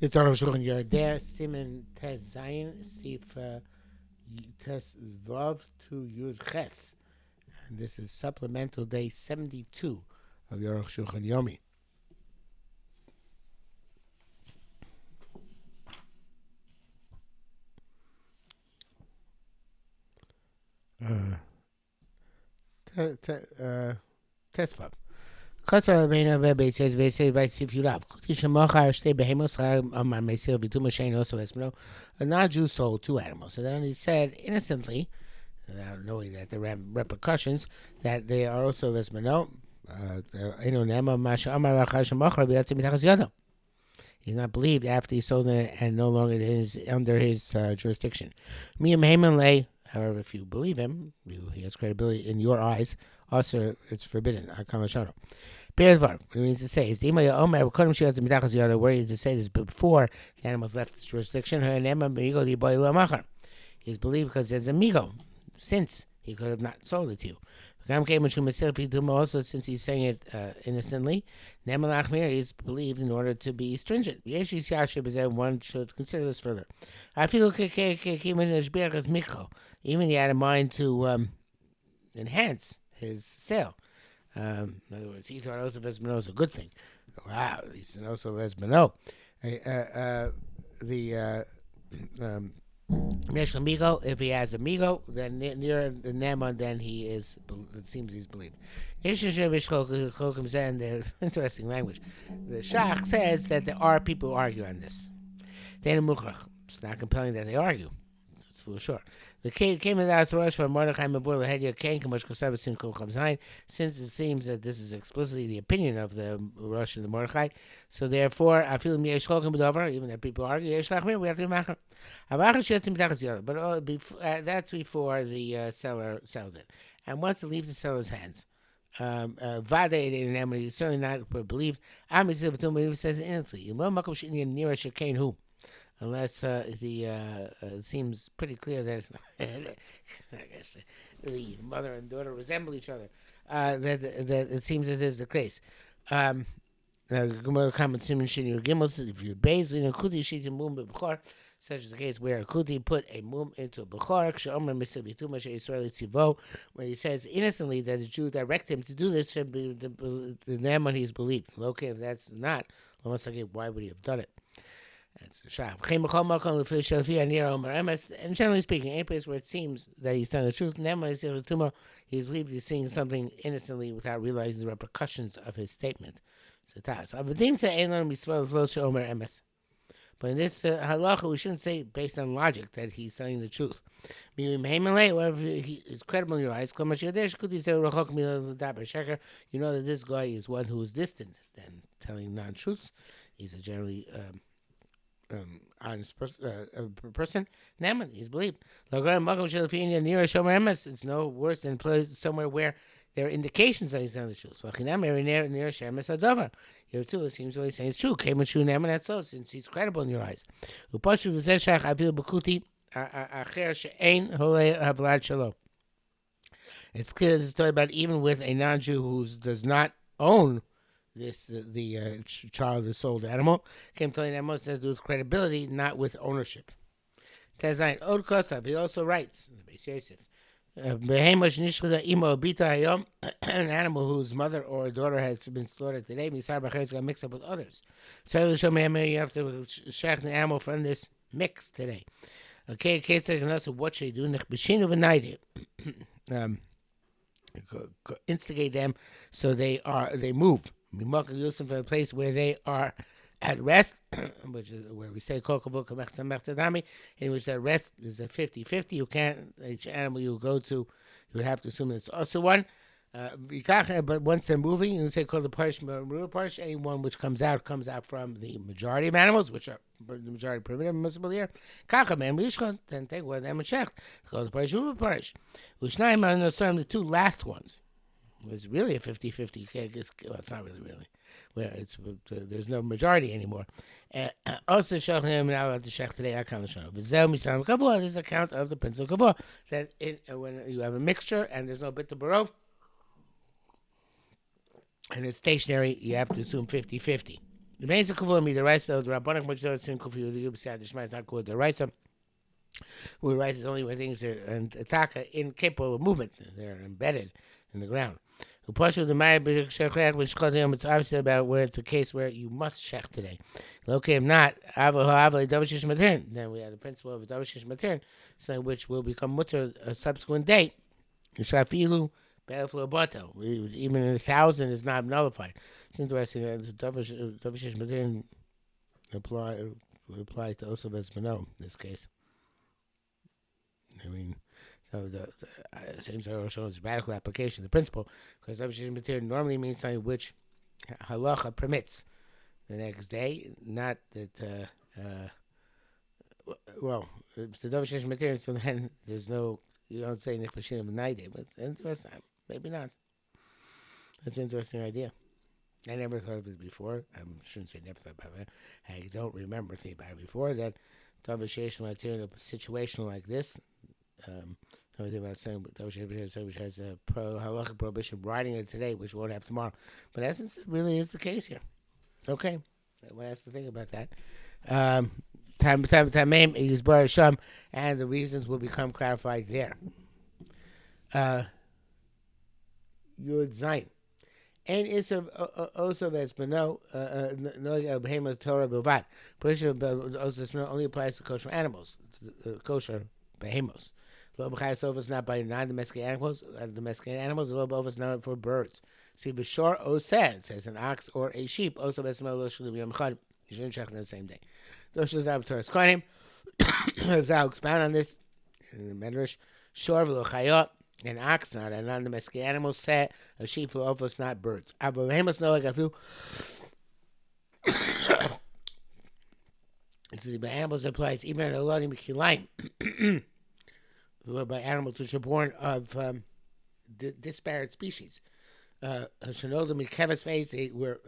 It's HaShulchan. You're there. Siman Tes Zayin Sif Tes Vav to Yud Ches. And this is Supplemental Day 72 of your HaShulchan Yomi. Tesvav. Kasar Rabbeinu Rebbe says by Sif Yulav. Kutisha Mochar Shtei Behemos Amar Mesil Bitum Hashem also Esmeno. A non-Jew sold two animals. And then he said innocently, without knowing that the repercussions, that they are also Esmeno. He's not believed after he sold it and no longer is under his jurisdiction. However, if you believe him, he has credibility in your eyes. Also, it's forbidden. What it means to say is where you to say this before the animals left its jurisdiction. He's believed because there's a migo, since he could have not sold it to you. Also, since he's saying it innocently, is believed in order to be stringent. One should consider this further. Even he had in mind to enhance his sale. In other words, he thought Osef Esmeno is a good thing. Wow, he's an Osef Esmeno. If he has a migo, then near the Nema, then he is. It seems he's believed. Interesting language. The Shach says that there are people who argue on this. It's not compelling that they argue. That's for sure. The king came in the Rosh for Mordechai Mabur Lehedia King Kamosh Kosabasin Kochamzain, since it seems that this is explicitly the opinion of the Rosh and the Mordechai. So therefore, I feel even that people argue, we have to be Macher. But that's before the seller sells it. And once it leaves the seller's hands, Vade is certainly not believed. He says it innocently. Unless it seems pretty clear that I guess the mother and daughter resemble each other. That it seems that is the case. If you base in a kuti shit mum b'bchor, such as the case where a kuti put a mum into a b'chor, where he says innocently that the Jew direct him to do this, should be the name when he's believed. Okay, if that's not, why would he have done it? That's the shaf. And generally speaking, any place where it seems that he's telling the truth, he's believed he's saying something innocently without realizing the repercussions of his statement. But in this halacha, we shouldn't say based on logic that he's telling the truth. Whoever is credible in your eyes, you know that this guy is one who is distant than telling non-truths. He's a generally honest person. Naaman, he's believed. It's no worse than place somewhere where there are indications that he's telling the truth. Here too, it seems what he's saying is true. Came with true Naaman, that's so, since he's credible in your eyes. It's clear this is story about even with a non-Jew who does not own the child is sold animal. Came telling that most has to do with credibility, not with ownership. Tezayin Od Kosav, he also writes, an animal whose mother or daughter has been slaughtered today, got mixed up with others. So you have to shech the animal from this mix today. Okay, what should you do? Instigate them so they move. From a place where they are at rest, which is where we say in which that rest is a 50-50. You can't, each animal you go to, you would have to assume it's also one. But once they're moving, you say called the parish, anyone which comes out from the majority of animals, which are the majority primitive permissible here. Then take one of them and check. Called the parish. The two last ones. It's really a 50-50. Well, it's not really. Where there's no majority anymore. Also, Shochem now at the Shech today. I count the Shochem. This is the account of the principle of Kavod. That when you have a mixture and there's no bit to borrow, and it's stationary, you have to assume 50-50. The main kavua me the rice though the rabbanim which don't seem kavua the yubsad the shema is not called the rice. Where rice is only when things are and taka incapable of movement. They're embedded in the ground. It's obviously about where it's a case where you must shech today. Okay, if not, then we have the principle of davashish matern, so which will become mutter a subsequent day. Shafilu be'elflo even in 1,000 is not nullified. It's interesting that davashish matern apply to also Bezmano in this case. I mean, so the same shows radical application, the principle, because davashish material normally means something which halacha permits the next day, not that. Well, it's the davashish material, so then there's no. You don't say nichbashim of night, but it's interesting. Maybe not. That's an interesting idea. I never thought of it before. I shouldn't say never thought about it. I don't remember thinking about it before that davashish material in a situation like this. Everything about saying which has a halachic prohibition writing it today, which we won't have tomorrow. But in essence, it really is the case here. Okay, one has to think about that. Time is bar sham, and the reasons will become clarified there. Yud Zayin. And Isser also as Beno, no behemoth Torah Bilvat. Only applies to kosher animals, kosher behemoths. Lo b'chayes is not by non-domesticated animals. Domesticated animals, lo b'ovos not for birds. See, b'shor oseh, it says an ox or a sheep. Also, b'esmel lo shulu b'yom echad. You shouldn't check on the same day. Those are the Torah's kohanim. Zal expound on this in the Medrash. Shor v'lo chayot. An ox, not a non-domesticated animal, set a sheep for ovos, not birds. Abo behemoths no like a few. It says by animals applies even a lot of kilayim. By animals which are born of disparate species. Shanoda mikeva's face were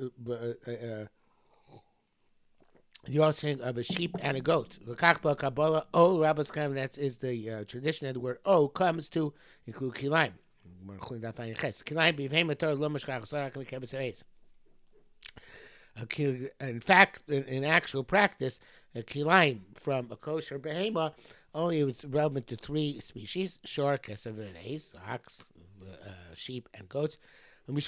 the offspring of a sheep and a goat. V'kachba kabbalah o rabbis kam. That is the tradition, and the word o comes to include kilayim. Kilayim b'vheim Torah lo mashkach sorak mikeva's face. In fact, in actual practice, a kilayim from a kosher behema only was relevant to 3 species: shor, kesav, and ace, ox, sheep, and goats. And the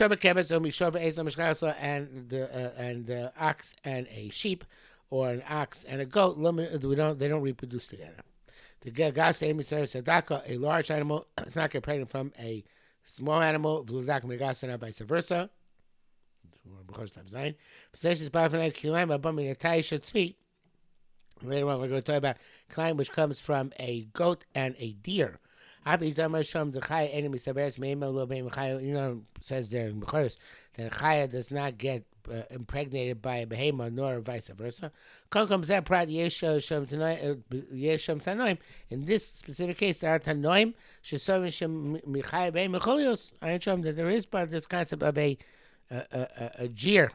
ox and a sheep, or an ox and a goat, they don't reproduce together. The gadaka, a large animal, it's not getting pregnant from a small animal, vice versa. Later on, we're going to talk about kilayim, which comes from a goat and a deer. Says there in Bukharius that a chaya does not get impregnated by a behema, nor vice versa. In this specific case, there are tanoim that there is but this concept of a jeer,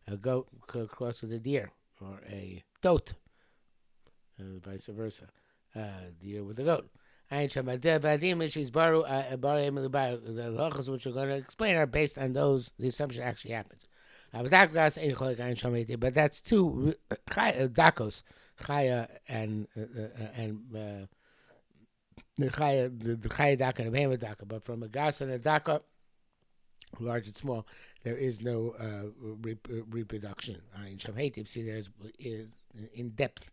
a goat crossed with a deer, or a goat, vice versa, deer with a goat. The halachas which we're going to explain are based on those. The assumption actually happens. But that's 2 dakos, chaya and the chaya daka and the behema daka. But from a gas and a daka, large and small, there is no reproduction. See, there's in depth.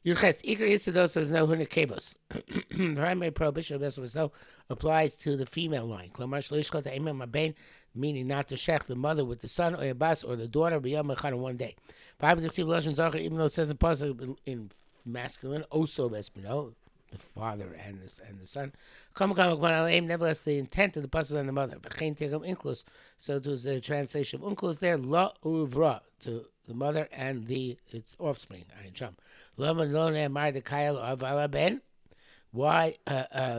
Yurches Iker is to those who no hunekebos. The primary prohibition of this was no applies to the female line. Meaning not to shech the mother with the son or a bas or the daughter b'yom echad in one day. Even though it says in masculine, also vespino, the father and the son. Nevertheless, the intent of the pasuk on the mother. So it was a translation of unclus there, la uvra, to the mother and its offspring. Why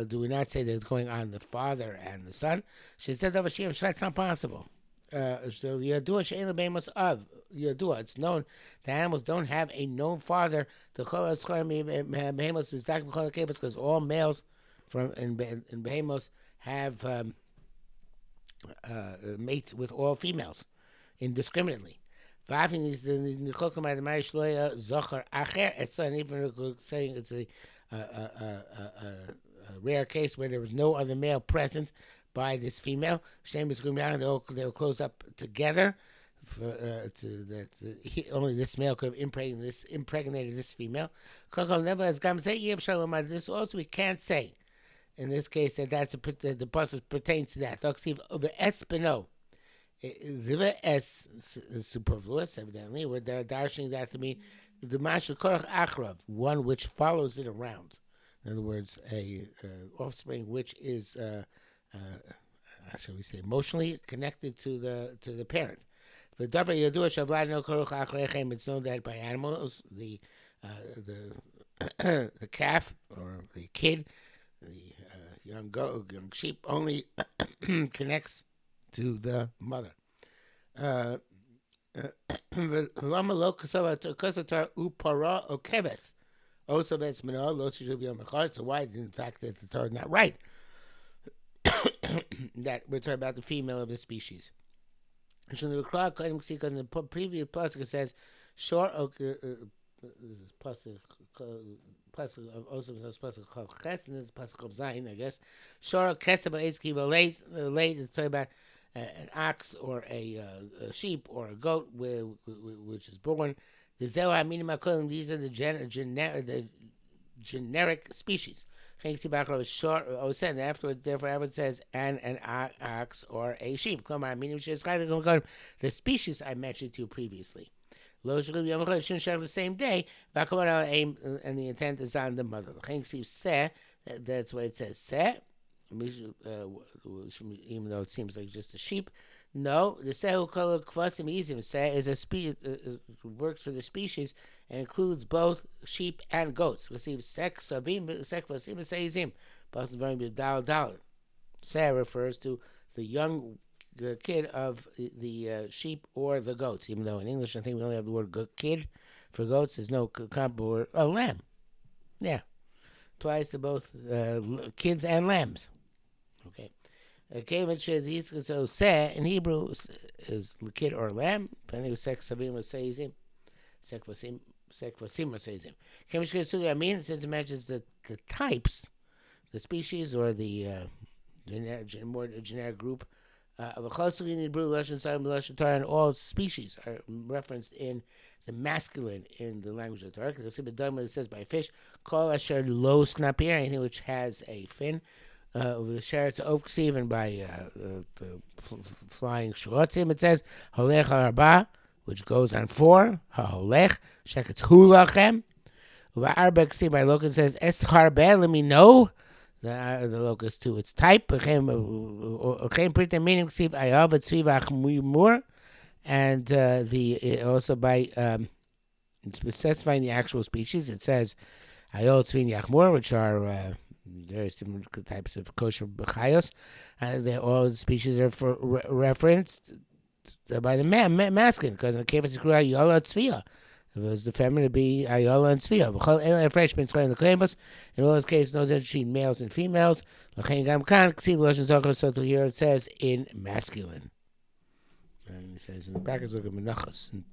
do we not say that it's going on the father and the son? She said it's not possible. It's known the animals don't have a known father. Because all males in behemoths have mates with all females indiscriminately. V'afin is the nichokim by the Mari Shloya Zocher Acher. It's not even saying it's a rare case where there was no other male present by this female. Shem is going they were closed up together. Only this male could have impregnated this female. This also we can't say in this case that the pasuk pertains to that. The espino, the es is superfluous evidently. We're darshing that to mean the mashal korach achrav, one which follows it around. In other words, a offspring which is shall we say emotionally connected to the parent. It's known that by animals, the calf or the kid, the young sheep only connects to the mother. So why, in fact, is the Torah not right? That we're talking about the female of the species. Because in the previous pasuk it says, "Shor this is pasuk also says pasuk ches, and this is pasuk of Zayin, I guess. Shor kesem ba'eski b'leis. It's talking about an ox or a sheep or a goat which is born. The zeu haminim hakolim. These are the generic species. Afterwards, therefore, everyone says an ox or a sheep. The species I mentioned to you previously. The same day, and the intent is on the mother. That's why it says se, even though it seems like just a sheep. No, the sehu kol kvasim izim. Se is a works for the species and includes both sheep and goats. Receive sek savim sek vasim seizim. Se refers to the young kid of the sheep or the goats. Even though in English I think we only have the word kid for goats. There's no comparable word. Oh, lamb. Yeah, applies to both kids and lambs. Okay. Okay, so se in Hebrew is kid or lamb. Depending on sek savim or seizim, sek vasim or seizim. Since it mentions the types, the species or the more generic group of a chosuk Hebrew and all species are referenced in the masculine in the language of the Torah. It says by fish, kol asher lo snapir, anything which has a fin. The sheretz oaks, even by the flying shorotzim, it says holech arba, which goes on 4. Holech sheketz hulachem. Uva by locust says es harbe. Let me know the locust to its type. Meaning and also by specifying the actual species. It says ayol tzvin yachmur, which are various different types of kosher chayos, and all the species are referenced by the masculine, because in the case of ayola tzvia, it was the feminine to be ayola and tzvia. In all those cases, no difference between males and females. So here it says in masculine. And it says in the brackets, look at menachos and